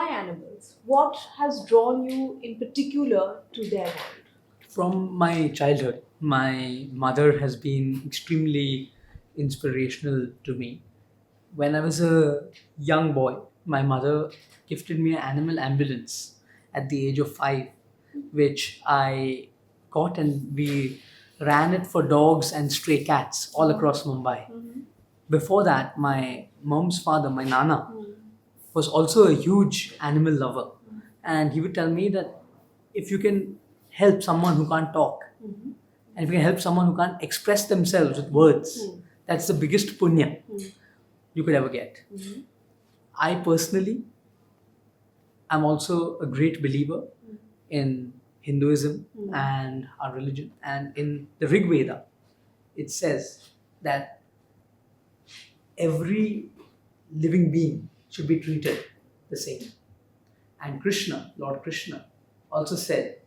Why animals? What has drawn you in particular to their world? From my childhood, my mother has been extremely inspirational to me. When I was a young boy, my mother gifted me an animal ambulance at the age of 5, which I got, and we ran it for dogs and stray cats all across Mumbai. Before that, my mom's father, my Nana, was also a huge animal lover. And he would tell me that if you can help someone who can't talk, and if you can help someone who can't express themselves with words, that's the biggest punya you could ever get. I personally am also a great believer in Hinduism and our religion. And in the Rig Veda, it says that every living being should be treated the same. And Krishna, Lord Krishna, also said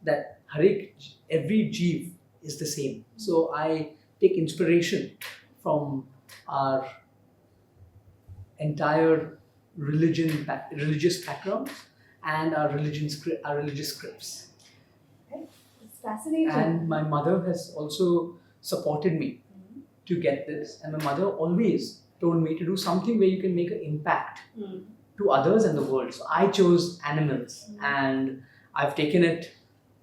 that every jeev is the same. So I take inspiration from our entire religious backgrounds and our religious scripts. Okay. It's fascinating. And my mother has also supported me to get this. And my mother always told me to do something where you can make an impact to others and the world. So I chose animals, and I've taken it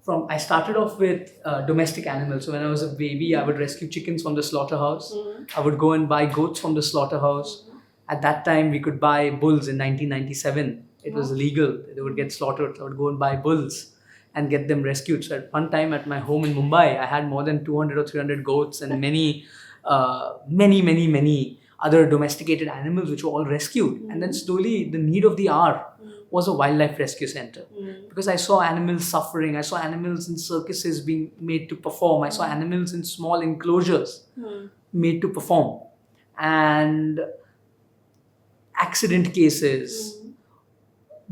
from. I started off with domestic animals. So when I was a baby, I would rescue chickens from the slaughterhouse. I would go and buy goats from the slaughterhouse. At that time, we could buy bulls in 1997. It was illegal. They would get slaughtered. So I would go and buy bulls and get them rescued. So at one time at my home in Mumbai, I had more than 200 or 300 goats and many other domesticated animals which were all rescued. And then slowly the need of the hour was a wildlife rescue center. Because I saw animals suffering. I saw animals in circuses being made to perform. I saw animals in small enclosures made to perform. And accident cases,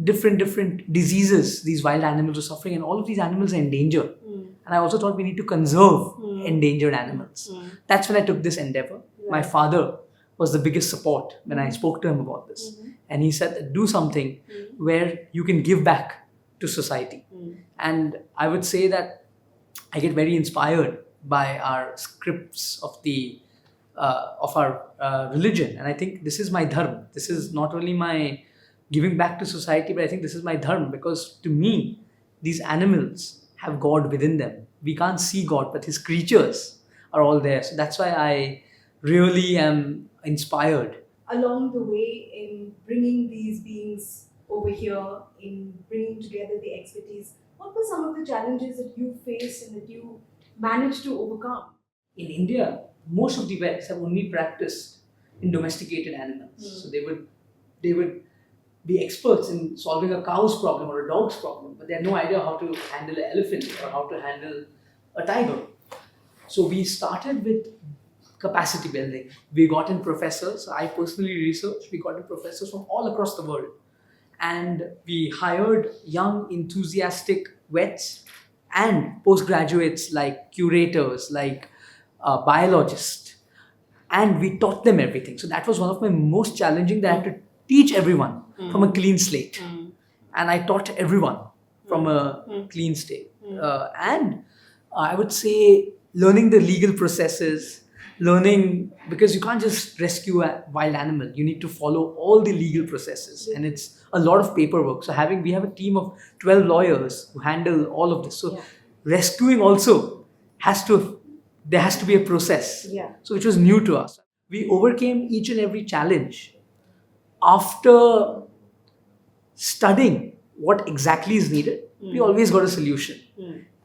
different diseases these wild animals are suffering, and all of these animals are in danger. And I also thought we need to conserve endangered animals. That's when I took this endeavor. My father was the biggest support when I spoke to him about this. And he said, do something where you can give back to society. And I would say that I get very inspired by our scripts of our religion. And I think this is my dharma. This is not only my giving back to society, but I think this is my dharma, because to me, these animals have God within them. We can't see God, but His creatures are all there. So that's why I really am inspired. Along the way, in bringing these beings over here, in bringing together the expertise, what were some of the challenges that you faced and that you managed to overcome? In India, most of the vets have only practiced in domesticated animals. So they would be experts in solving a cow's problem or a dog's problem, but they have no idea how to handle an elephant or how to handle a tiger. So we started with capacity building. We got in professors. I personally researched. We got in professors from all across the world. And we hired young, enthusiastic vets and postgraduates like curators, like biologists. And we taught them everything. So that was one of my most challenging, that I had to teach everyone from a clean slate. And I taught everyone from a clean slate. And I would say learning the legal processes, because you can't just rescue a wild animal. You need to follow all the legal processes, and it's a lot of paperwork. So we have a team of 12 lawyers who handle all of this. So rescuing also there has to be a process. So which was new to us. We overcame each and every challenge after studying what exactly is needed. We always got a solution.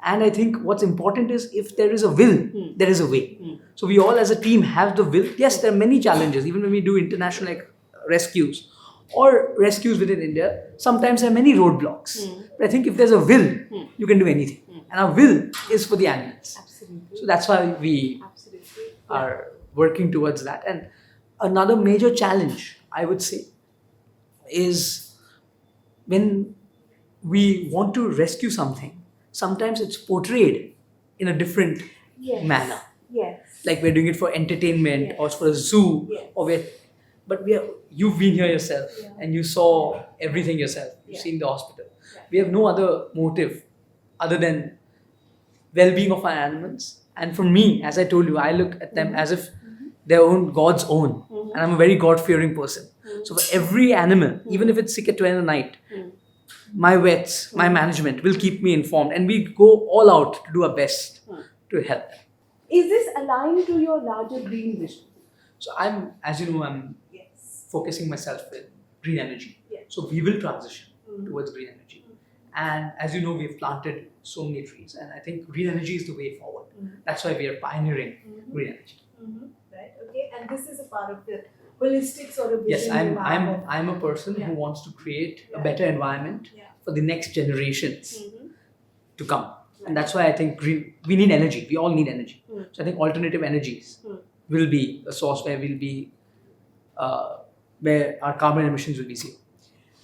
And I think what's important is, if there is a will, there is a way. So we all as a team have the will. Yes, there are many challenges. Even when we do international rescues or rescues within India, sometimes there are many roadblocks. But I think if there's a will, you can do anything. And our will is for the animals. Absolutely. So that's why we are working towards that. And another major challenge, I would say, is when we want to rescue something, sometimes it's portrayed in a different manner. Yes. Like we're doing it for entertainment or for a zoo, or we're But you've been here yourself, Yeah. and you saw everything yourself. You've Yeah. seen the hospital. Yeah. We have no other motive other than well-being of our animals. And for me, as I told you, I look at them as if their own God's own, and I'm a very God-fearing person. So for every animal, even if it's sick at 12 at night, my vets, my management will keep me informed, and we go all out to do our best to help them. Is this aligned to your larger green vision? So as you know, I'm Yes. focusing myself with green energy. Yeah. So we will transition towards green energy. And as you know, we've planted so many trees, and I think green energy is the way forward. That's why we are pioneering green energy. Right. Okay. And this is a part of the holistic sort of Yes, vision. I'm a person Yeah. who wants to create Yeah. a better environment Yeah. for the next generations to come. Right. And that's why I think we need energy. We all need energy. So I think alternative energies will be a source where we'll be, where our carbon emissions will be zero.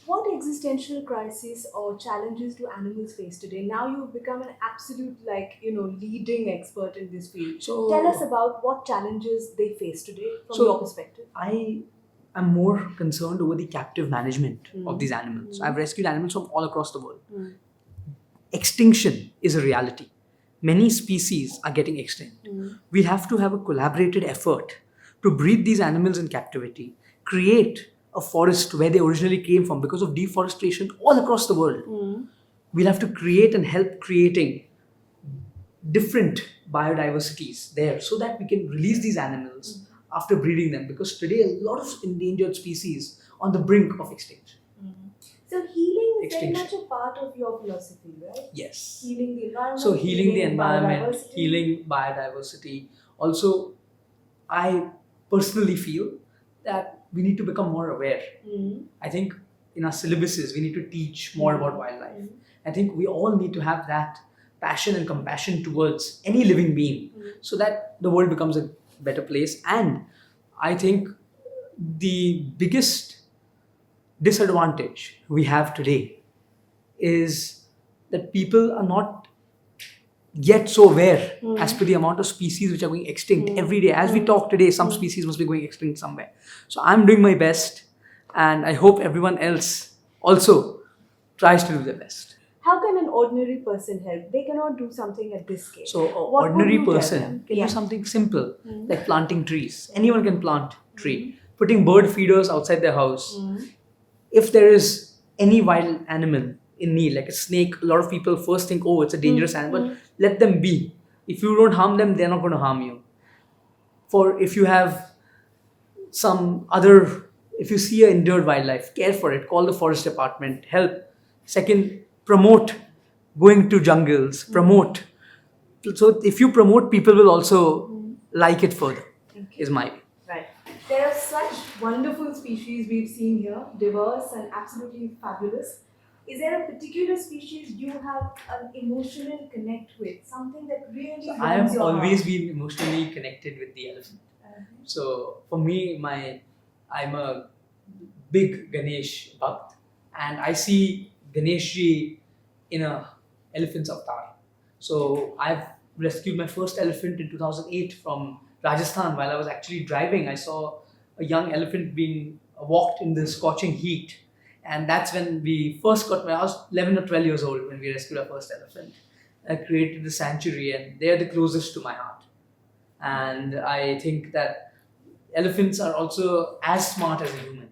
What existential crises or challenges do animals face today? Now you've become an absolute, leading expert in this field. So Tell us about what challenges they face today from So- your perspective. I am more concerned over the captive management of these animals. I've rescued animals from all across the world. Extinction is a reality. Many species are getting extinct. We have to have a collaborated effort to breed these animals in captivity, create a forest where they originally came from because of deforestation all across the world. We'll have to create and help creating different biodiversities there so that we can release these animals after breeding them, because today a lot of endangered species on the brink of extinction. So healing is very Extinction. much a part of your philosophy, right? Yes. Healing the environment. So healing the environment, biodiversity. healing biodiversity. Also, I personally feel that we need to become more aware. I think in our syllabuses, we need to teach more about wildlife. I think we all need to have that passion and compassion towards any living being so that the world becomes a better place. And I think the biggest disadvantage we have today is that people are not yet so aware as per the amount of species which are going extinct every day. As we talk today, some species must be going extinct somewhere. So I'm doing my best, and I hope everyone else also tries to do their best. How can an ordinary person help? They cannot do something at this scale. So an What would ordinary you tell person them? can Yeah. do something simple like planting trees. Anyone can plant tree. Putting bird feeders outside their house. If there is any wild animal in need, like a snake, a lot of people first think, oh, it's a dangerous animal. Let them be. If you don't harm them, they're not going to harm you. For if you have if you see an endangered wildlife, care for it, call the forest department, help. Second, promote going to jungles, promote. So if you promote, people will also like it further, is my view. Right. There are such wonderful species we've seen here, diverse and absolutely fabulous. Is there a particular species you have an emotional connect with? Something that really I warms have your always heart? been emotionally connected with the elephant. So for me, I'm a big Ganesh bhakt, and I see Ganeshji in a elephant's avatar. So I've rescued my first elephant in 2008 from Rajasthan. While I was actually driving, I saw a young elephant being walked in the scorching heat, and that's when we first got. I was 11 or 12 years old when we rescued our first elephant. I created the sanctuary, and they're the closest to my heart. And I think that elephants are also as smart as a human.